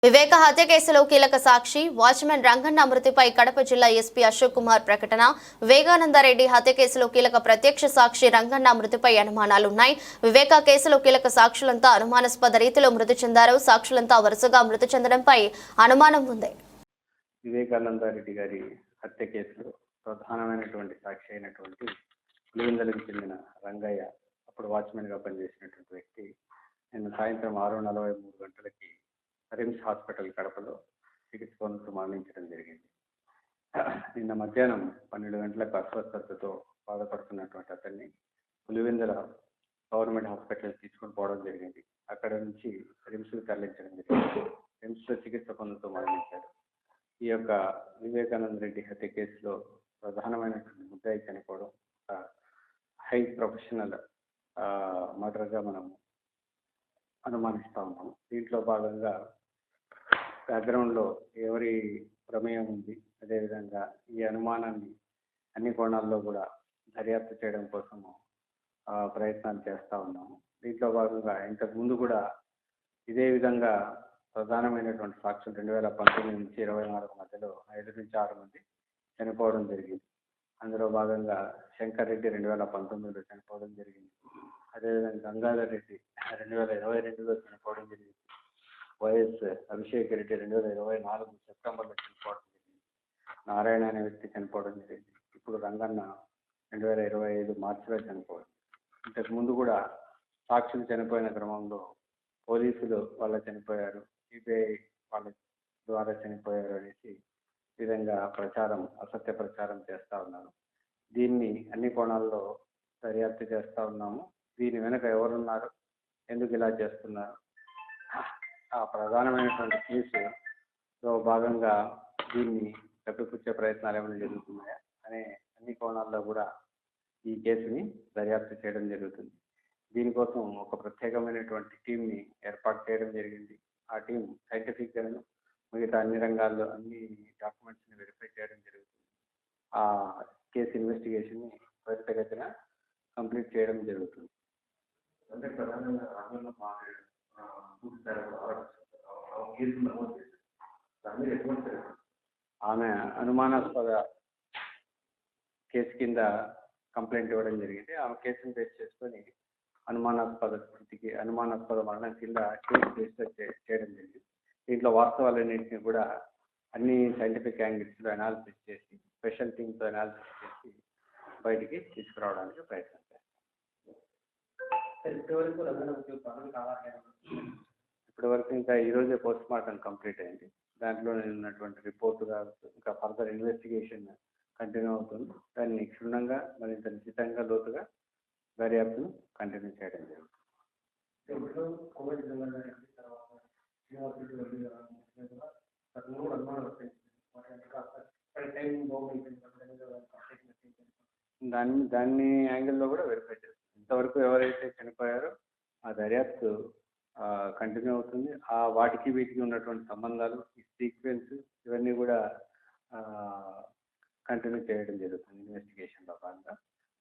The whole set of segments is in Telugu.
వివేక హత్య కేసులో కీలక సాక్షి వాచ్మెన్ రంగన్న మృతిపై కడప జిల్లా ఎస్పీ అశోక్ కుమార్ ప్రకటన. వివేకానందరెడ్డి హత్య కేసులో కీలక ప్రత్యక్ష సాక్షి రంగన్న మృతిపై అనుమానాలున్నాయి. వివేక కేసులో కీలక సాక్షులంతా అనుమానాస్పద రీతిలో మృతి చెందారు. సాక్షులంతా వరుసగా మృతి చెందడంపై అనుమానం ఉంది. వివేకానందరెడ్డి గారి హత్య కేసులో ప్రధానమైనటువంటి సాక్షి అయినటువంటి పులివెందులకు చెందిన రంగయ్య, అప్పుడు వాచ్మెన్ గా పనిచేసినటువంటి వ్యక్తి, నిన్న సాయంత్రం 6:43 గంటలకి రిమ్స్ హాస్పిటల్ కడపలో చికిత్స పొందుతూ మరణించడం జరిగింది. నిన్న మధ్యాహ్నం 12 గంటలకు అస్వస్థతతో బాధపడుతున్నటువంటి అతన్ని పులివెందుల గవర్నమెంట్ హాస్పిటల్ తీసుకొని పోవడం జరిగింది. అక్కడ నుంచి రిమ్స్కి తరలించడం జరిగింది. రిమ్స్లో చికిత్స పొందుతూ మరణించారు. ఈ యొక్క వివేకానందరెడ్డి హత్య కేసులో ప్రధానమైనటువంటి ముద్దాయి చనిపోవడం హై ప్రొఫెషనల్ మర్డర్గా మనము అనుమానిస్తూ ఉన్నాము. దీంట్లో భాగంగా బ్యాక్గ్రౌండ్లో ఎవరి ప్రమేయం ఉంది, అదేవిధంగా ఈ అనుమానాన్ని అన్ని కోణాల్లో కూడా దర్యాప్తు చేయడం కోసము ప్రయత్నాలు చేస్తూ ఉన్నాము. దీంట్లో భాగంగా ఇంతకు ముందు కూడా ఇదే విధంగా ప్రధానమైనటువంటి సాక్ష్యం 2019 నుంచి 24 మధ్యలో 5 నుంచి 6 మంది చనిపోవడం జరిగింది. అందులో భాగంగా శంకర్ రెడ్డి 2019లో చనిపోవడం జరిగింది. అదేవిధంగా గంగాధర్ రెడ్డి 2022లో చనిపోవడం జరిగింది. వైఎస్ అభిషేక్ రెడ్డి 2024 సెప్టెంబర్లో చనిపోవడం జరిగింది. నారాయణ అనే వ్యక్తి చనిపోవడం జరిగింది. ఇప్పుడు రంగన్న 2025 మార్చిలో చనిపోవడం. ఇంతకు ముందు కూడా సాక్షులు చనిపోయిన క్రమంలో పోలీసులు వాళ్ళ చనిపోయారు, సిబిఐ వాళ్ళ ద్వారా చనిపోయారు అనేసి విధంగా అసత్య ప్రచారం చేస్తూ ఉన్నారు. దీన్ని అన్ని కోణాల్లో దర్యాప్తు చేస్తూ ఉన్నాము. దీని వెనుక ఎవరున్నారు, ఎందుకు ఇలా చేస్తున్నారు, ఆ ప్రధానమైనటువంటి కేసులో భాగంగా దీన్ని కప్పిపుచ్చే ప్రయత్నాలు ఏమైనా జరుగుతున్నాయా అనే అన్ని కోణాల్లో కూడా ఈ కేసుని దర్యాప్తు చేయడం జరుగుతుంది. దీనికోసం ఒక ప్రత్యేకమైనటువంటి టీంని ఏర్పాటు చేయడం జరిగింది. ఆ టీం సైంటిఫిక్గాను మిగతా అన్ని రంగాల్లో అన్ని డాక్యుమెంట్స్ని వెరిఫై చేయడం జరుగుతుంది. ఆ కేసు ఇన్వెస్టిగేషన్ని త్వరితగతిన కంప్లీట్ చేయడం జరుగుతుంది. అంటే ప్రధానంగా ఆమె అనుమానాస్పద కేసు కింద కంప్లైంట్ ఇవ్వడం జరిగింది. ఆమె కేసును బేస్ చేసుకొని అనుమానాస్పద మరణం కింద కేసు రిజిస్టర్ చేయడం జరిగింది. దీంట్లో వాస్తవాలన్నింటినీ కూడా అన్ని సైంటిఫిక్ యాంగిల్స్లో అనాలిసిస్ చేసి స్పెషల్ టీమ్తో అనాలిసిస్ చేసి బయటికి తీసుకురావడానికి ప్రయత్నం చేస్తాం. ఇప్పటి వరకు ఇంకా ఈరోజే పోస్ట్ మార్టం కంప్లీట్ అయింది. దాంట్లో ఉన్నటువంటి రిపోర్టుగా ఇంకా ఫర్దర్ ఇన్వెస్టిగేషన్ కంటిన్యూ అవుతుంది. దాన్ని క్షుణ్ణంగా మరింత నిశ్చితంగా లోతుగా దర్యాప్తును కంటిన్యూ చేయడం జరుగుతుంది. దాన్ని యాంగిల్లో కూడా వెరిఫై చేస్తాం. ఇంతవరకు ఎవరైతే చనిపోయారో ఆ దర్యాప్తు కంటిన్యూ అవుతుంది. ఆ వాటికి వీటికి ఉన్నటువంటి సంబంధాలు, ఈ సీక్వెన్స్ ఇవన్నీ కూడా కంటిన్యూ చేయడం జరుగుతుంది ఇన్వెస్టిగేషన్లో భాగంగా.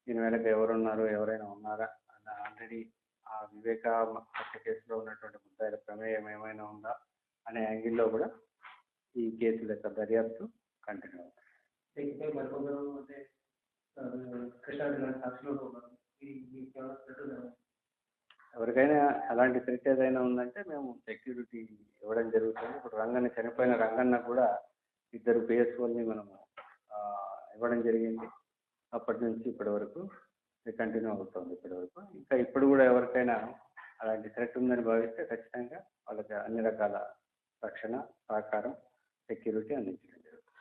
దీని వెనక ఎవరున్నారు, ఎవరైనా ఉన్నారా అన్న ఆల్రెడీ ఆ వివేక హత్య కేసులో ఉన్నటువంటి ముద్దాయిల ప్రమేయం ఏమైనా ఉందా అనే యాంగిల్లో కూడా ఈ కేసుల యొక్క దర్యాప్తు కంటిన్యూ అవుతుంది. ఎవరికైనా అలాంటి థ్రెట్ ఏదైనా ఉందంటే మేము సెక్యూరిటీ ఇవ్వడం జరుగుతుంది. ఇప్పుడు చనిపోయిన రంగన్న కూడా 2 పిఎస్ఓల్ని మనము ఇవ్వడం జరిగింది. అప్పటి నుంచి ఇప్పటి వరకు కంటిన్యూ అవుతుంది. ఇంకా ఇప్పుడు కూడా ఎవరికైనా అలాంటి థ్రెట్ ఉందని భావిస్తే ఖచ్చితంగా వాళ్ళకి అన్ని రకాల రక్షణ, సహకారం, సెక్యూరిటీ అందించడం జరుగుతుంది.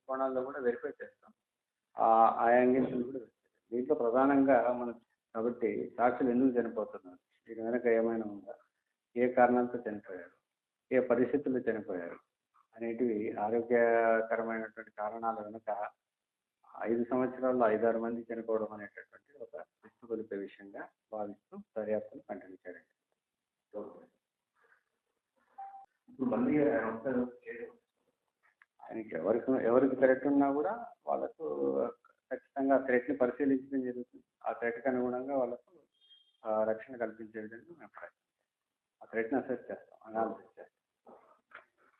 కోణాల్లో కూడా వెరిఫై చేస్తాం. ఆ యాంగిల్స్ కూడా దీంట్లో ప్రధానంగా మనం కాబట్టి సాక్షులు ఎందుకు చనిపోతున్నారు, దీని వెనక ఏమైనా ఉందా, ఏ కారణాలతో చనిపోయారు, ఏ పరిస్థితుల్లో చనిపోయారు అనేటివి ఆరోగ్యకరమైనటువంటి కారణాల వెనుక 5 సంవత్సరాల్లో 5-6 మంది చనిపోవడం అనేటటువంటి ఒక విస్తుగొలిపే విషయంగా భావిస్తూ దర్యాప్తును కంటిన్యూ చేయడం. ఆయనకి ఎవరికి థ్రెట్ ఉన్నా కూడా వాళ్ళకు ఖచ్చితంగా థ్రెట్ని పరిశీలించడం జరుగుతుంది. ఆ థ్రెట్కి అనుగుణంగా వాళ్ళకు రక్షణ కల్పించే విధంగా మేము ఆ థ్రెట్ని అసెస్ చేస్తాం.